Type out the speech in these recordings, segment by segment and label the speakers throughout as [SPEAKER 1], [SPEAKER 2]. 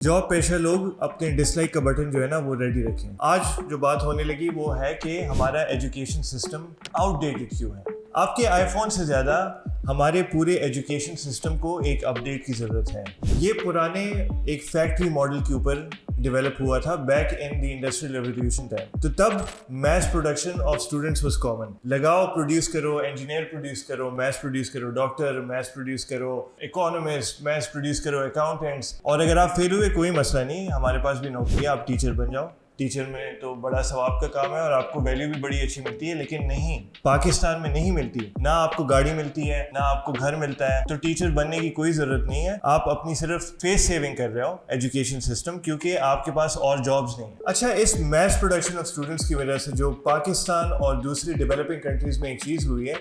[SPEAKER 1] Job پیشہ لوگ اپنے ڈس لائک کا بٹن جو ہے نا وہ ریڈی رکھیں. آج جو بات ہونے لگی وہ ہے کہ ہمارا ایجوکیشن سسٹم آؤٹ ڈیٹڈ کیوں ہے. آپ کے آئی فون سے زیادہ ہمارے پورے ایجوکیشن سسٹم کو ایک اپ ڈیٹ کی ضرورت ہے. یہ پرانے ایک فیکٹری ماڈل کے اوپر ڈیولپ ہوا تھا back in the industrial revolution time. تو تب mass production of students was common. لگاؤ پروڈیوس کرو, انجینئر پروڈیوس کرو, میس پروڈیوس کرو, ڈاکٹر میس پروڈیوس کرو, اکانومسٹ میس پروڈیوس کرو, اکاؤنٹنٹس. اور اگر آپ فیل ہوئے کوئی مسئلہ نہیں, ہمارے پاس بھی نوکری ہے, آپ ٹیچر بن جاؤ. ٹیچر میں تو بڑا ثواب کا کام ہے اور آپ کو ویلیو بھی بڑی اچھی ملتی ہے. لیکن نہیں, پاکستان میں نہیں ملتی. نہ آپ کو گاڑی ملتی ہے, نہ آپ کو گھر ملتا ہے. تو ٹیچر بننے کی کوئی ضرورت نہیں ہے. آپ اپنی صرف فیس سیونگ کر رہے ہو ایجوکیشن سسٹم, کیونکہ آپ کے پاس اور جابس نہیں. اچھا, اس میس پروڈکشن آف اسٹوڈنٹس کی وجہ سے جو پاکستان اور دوسری ڈیولپنگ کنٹریز میں ایک چیز ہوئی ہے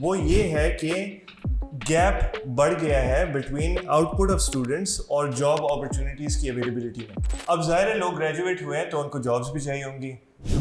[SPEAKER 1] وہ یہ ہے کہ گیپ بڑھ گیا ہے between out put of students اور جاب اپرچونیٹیز کی اویلیبلٹی میں. اب ظاہر ہے لوگ گریجویٹ ہوئے ہیں تو ان کو جابس بھی چاہیے ہوں گی.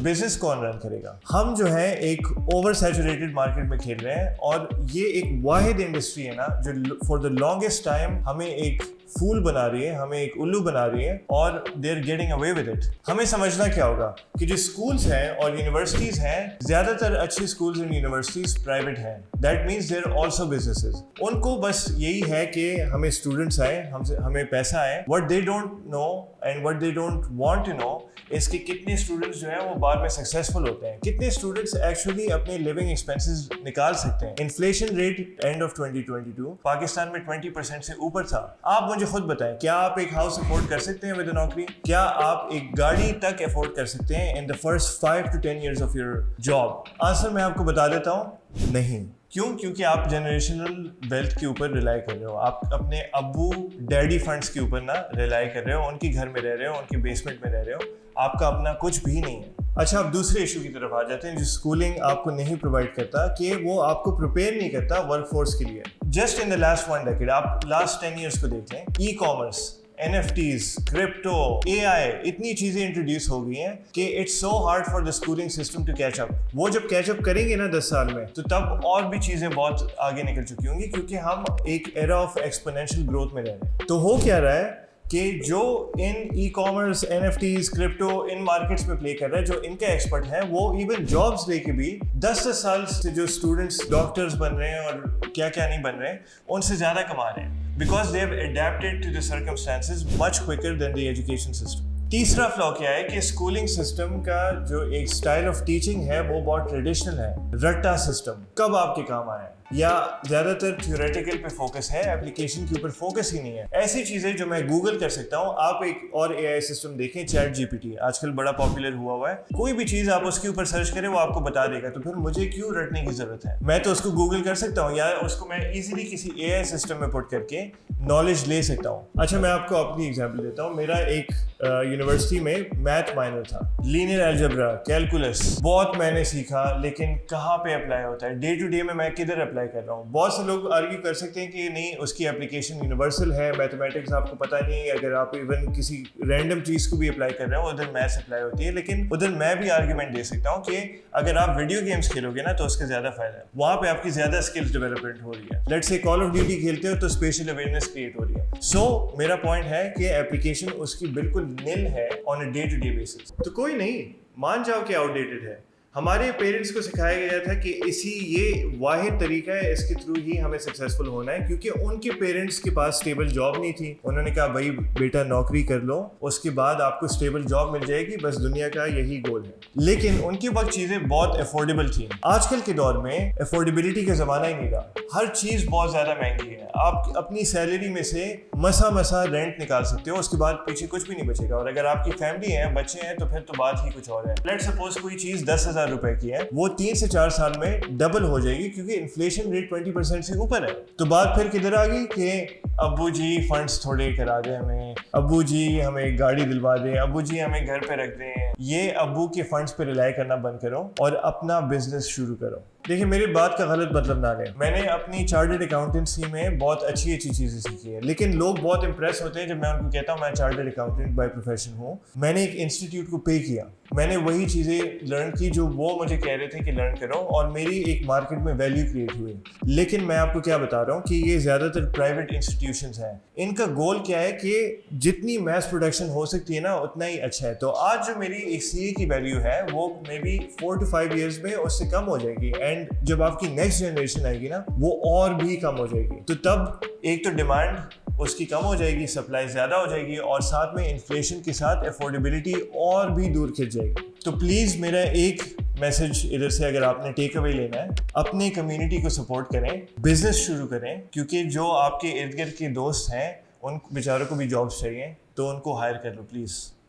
[SPEAKER 1] بزنس کون رن کرے گا؟ ہم جو ہے ایک اوور سیچوریٹڈ مارکیٹ میں کھیل رہے ہیں اور یہ ایک واحد انڈسٹری ہے نا جو فار دا لانگسٹ ٹائم ہمیں ایک فول بنا رہی ہے, ہمیں ایک الو بنا رہی ہے اور they are getting away with it. ہمیں سمجھنا کیا ہوگا کہ جو اسکولس ہیں اور یونیورسٹیز ہیں, زیادہ تر اچھے اسکولز اینڈ یونیورسٹیز پرائیویٹ ہیں. That means they are also businesses. ان کو بس یہی ہے کہ ہمیں اسٹوڈنٹس آئیں, ہمیں پیسہ آئے. What they don't know and what they don't want to know اس کے کتنے اسٹوڈنٹس جو ہیں وہ بعد میں سکسیزفل ہوتے ہیں, کتنے اسٹوڈنٹس ایکچولی اپنے لیونگ ایکسپینسز نکال سکتے ہیں. Inflation rate and of 2022 Pakistan میں 20% سے اوپر تھا. آپ مجھے خود بتائیں, کیا آپ ایک ہاؤس افورڈ کر سکتے ہیں ود اے نوکری؟ کیا آپ ایک گاڑی تک افورڈ کر سکتے ہیں in the first 5 to 10 years of your job? Answer میں آپ کو بتا دیتا ہوں, نہیں. کیوں؟ کیونکہ آپ جنریشنل ویلتھ کے اوپر ریلائی کر رہے ہو. آپ اپنے ابو ڈیڈی فنڈس کے اوپر نہ ریلائی کر رہے ہو, ان کے گھر میں رہ رہے ہو, ان کے بیسمنٹ میں رہ رہے ہو. آپ کا اپنا کچھ بھی نہیں ہے. اچھا, اب دوسرے ایشو کی طرف آ جاتے ہیں جو اسکولنگ آپ کو نہیں پرووائڈ کرتا, کہ وہ آپ کو پریپیئر نہیں کرتا ورک فورس کے لیے. Just in the last 1 decade آپ لاسٹ 10 years کو دیکھ لیں, e commerce, NFTs, crypto, AI, اتنی چیزیں انٹروڈیوس ہو گئی ہیں کہ it's so hard for the schooling system to catch up. وہ جب کیچ اپ کریں گے نا 10 سال میں, تو تب اور بھی چیزیں بہت آگے نکل چکی ہوں گی, کیونکہ ہم ایک ایرا آف ایکسپونینشیل گروتھ میں رہ رہے ہیں. تو ہو کیا رہا ہے کہ جو ان ای کامرس, NFTs, کرپٹو ان مارکیٹس میں پلے کر رہا ہے, جو ان کا ایکسپرٹ ہے, وہ ایون جابس لے کے بھی 10 سال سے جو اسٹوڈنٹس ڈاکٹرز بن رہے ہیں اور کیا کیا نہیں بن رہے, ان سے زیادہ کما رہے ہیں, because they have adapted to the circumstances much quicker than the education system. تیسرا فلو کیا ہے کہ اسکولنگ سسٹم کا جو ایک اسٹائل آف ٹیچنگ ہے وہ بہت ٹریڈیشنل ہے. رٹا سسٹم کب آپ کے کام آیا, یا زیادہ تر تھیوریٹیکل پہ فوکس ہے, اپلیکیشن کے اوپر فوکس ہی نہیں ہے. ایسی چیزیں جو میں گوگل کر سکتا ہوں, آپ ایک اور AI سسٹم دیکھیں, چیٹ GPT آج کل بڑا پاپولر ہوا ہے. کوئی بھی چیز آپ اس کے اوپر سرچ کریں وہ آپ کو بتا دے گا. تو پھر مجھے کیوں رٹنے کی ضرورت ہے؟ میں تو اس کو گوگل کر سکتا ہوں, یا اس کو میں ایزیلی کسی AI سسٹم میں پٹ کر کے نالج لے سکتا ہوں. اچھا, میں آپ کو اپنی ایگزامپل دیتا ہوں. میرا ایک یونیورسٹی میں میتھ مائنر تھا, لینئر الجبرا, کیلکولس, بہت میں نے سیکھا, لیکن کہاں پہ اپلائی ہوتا ہے ڈے ٹو ڈے میں کدھر اپلائی کر رہا ہوں. بہت سے لوگ آرگیو کر سکتے ہیں کہ نہیں, اس کی اپلیکیشن یونیورسل ہے, میتھمیٹکس آپ کو پتہ نہیں, اگر آپ ایون کسی رینڈم چیز کو بھی اپلائی کر رہے ہو ادھر میتھس اپلائی ہوتی ہے. لیکن ادھر میں بھی آرگیومنٹ دے سکتا ہوں کہ اگر آپ ویڈیو گیمس کھیلو گے نا تو اس کا زیادہ فائدہ ہے, وہاں پہ آپ کی زیادہ اسکلس ڈیولپمنٹ ہو رہی ہے. Let's say call of duty کھیلتے ہو تو اسپیشل اویئرنیس کریٹ ہو رہی ہے. سو میرا پوائنٹ ہے کہ اپلیکیشن اس کی بالکل نل ہے on a day to day basis. تو کوئی نہیں, مان جاؤ کہ آؤٹ ڈیٹڈ ہے. ہمارے پیرنٹس کو سکھایا گیا تھا کہ یہ واحد طریقہ ہے, اس کے تھرو ہی ہمیں سکسیزفل ہونا ہے, کیونکہ ان کے پیرنٹس کے پاس اسٹیبل جاب نہیں تھی. انہوں نے کہا بھائی بیٹا نوکری کر لو, اس کے بعد آپ کو اسٹیبل جاب مل جائے گی, بس دنیا کا یہی گول ہے. لیکن ان کے وقت چیزیں بہت افورڈیبل تھیں. آج کل کے دور میں افورڈیبلٹی کا زمانہ ہی نہیں رہا, ہر چیز بہت زیادہ مہنگی ہے. آپ اپنی سیلری میں سے مسا رینٹ نکال سکتے ہو, اس کے بعد پیچھے کچھ بھی نہیں بچے گا. اور اگر آپ کی فیملی ہے, بچے ہیں, تو پھر تو بات ہی کچھ اور ہے. لیٹ سپوز کوئی چیز 10,000 روپے کی ہے, وہ 3 سے 4 سال میں ڈبل ہو جائے گی, کیونکہ انفلیشن ریٹ 20% سے اوپر ہے. تو بات پھر کدھر آ گئی کہ ابو جی فنڈس تھوڑے کرا دیں ہمیں, ابو جی ہمیں گاڑی دلوا دیں, ابو جی ہمیں گھر پہ رکھ دیں. یہ ابو کے فنڈس پہ ریلائی کرنا بند کرو اور اپنا بزنس شروع کرو. دیکھیں میری بات کا غلط مطلب نہ لیں. میں نے اپنی چارٹرڈ اکاؤنٹنسی میں بہت اچھی چیزیں سیکھی ہیں, لیکن لوگ بہت امپریس ہوتے ہیں جب میں ان کو کہتا ہوں میں چارٹرڈ اکاؤنٹنٹ بائی پروفیشن ہوں. میں نے ایک انسٹیٹیوٹ کو پے کیا, میں نے وہی چیزیں لرن کی جو وہ مجھے کہہ رہے تھے کہ لرن کرو, اور میری ایک مارکیٹ میں ویلیو کریٹ ہوئی. لیکن میں آپ کو کیا بتا رہا ہوں کہ یہ زیادہ تر پرائیویٹ انسٹیٹیوشنز ہیں, ان کا گول کیا ہے کہ جتنی میس پروڈکشن ہو سکتی ہے نا اتنا ہی اچھا ہے. تو آج جو میری ایک سی اے کی ویلیو ہے وہ مے بی 4 to 5 ایئرس میں اس سے کم ہو جائے گی, اینڈ جب آپ کی نیکسٹ جنریشن آئے گی نا وہ اور بھی کم ہو جائے گی. تو تب ایک تو ڈیمانڈ اس کی کم ہو جائے گی, سپلائی زیادہ ہو جائے گی, اور ساتھ میں انفلیشن کے ساتھ افورڈیبلٹی اور بھی دور کھنچ جائے گی. تو پلیز میرا ایک میسج ادھر سے اگر آپ نے ٹیک اوے لینا ہے, اپنے کمیونٹی کو سپورٹ کریں, بزنس شروع کریں, کیونکہ جو آپ کے ارد گرد کے دوست ہیں ان بیچاروں کو بھی جابس چاہیے, تو ان کو ہائر کر لو پلیز.